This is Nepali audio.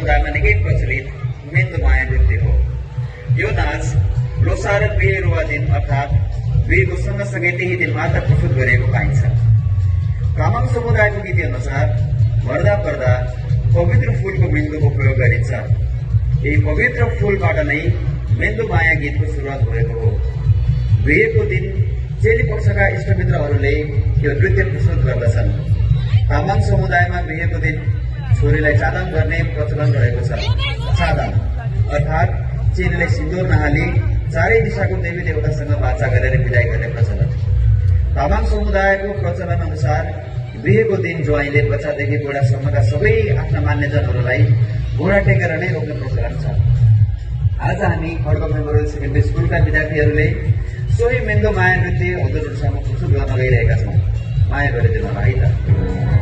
समुदायमा निकै प्रचलित मेन्दोमाया नृत्य हो। यो नाच लोसार र बिहेरुवा दिन अर्थात् बिहेको सँगसँगै त्यही दिन मात्र प्रस्तुत गरिएको पाइन्छ। तामाङ समुदायको विधि अनुसार मर्दा पर्दा पवित्र फूलको मेन्दोको प्रयोग गरिन्छ। यही पवित्र फूलबाट नै मेन्दोमाया गीतको सुरुवात भएको हो। बिहेको दिन चेली पक्षका इष्टमित्रहरूले यो नृत्य प्रस्तुत गर्दछन्। तामाङ समुदायमा बिहेको दिन छोरीलाई चादम गर्ने प्रचलन रहेको छ। चादम अर्थात् चेलीलाई सिन्दूर नहाली चारै दिशाको देवी देवतासँग वाचा गरेर विदाई गर्ने प्रचलन। तामाङ समुदायको प्रचलन अनुसार बिहेको दिन ज्वाइँले बच्चादेखि बुढासम्मका सबै आफ्ना मान्यजनहरूलाई घोडा टेकेर नै रोक्ने प्रचलन छ। आज हामी खड्ग मेमोरियल सेकेन्डरी स्कुलका विद्यार्थीहरूले सोही मेन्दोमाया नृत्य हजुरहरूसँग प्रस्तुत गर्न गइरहेका छौँ। माया गरिदिनु होला है त।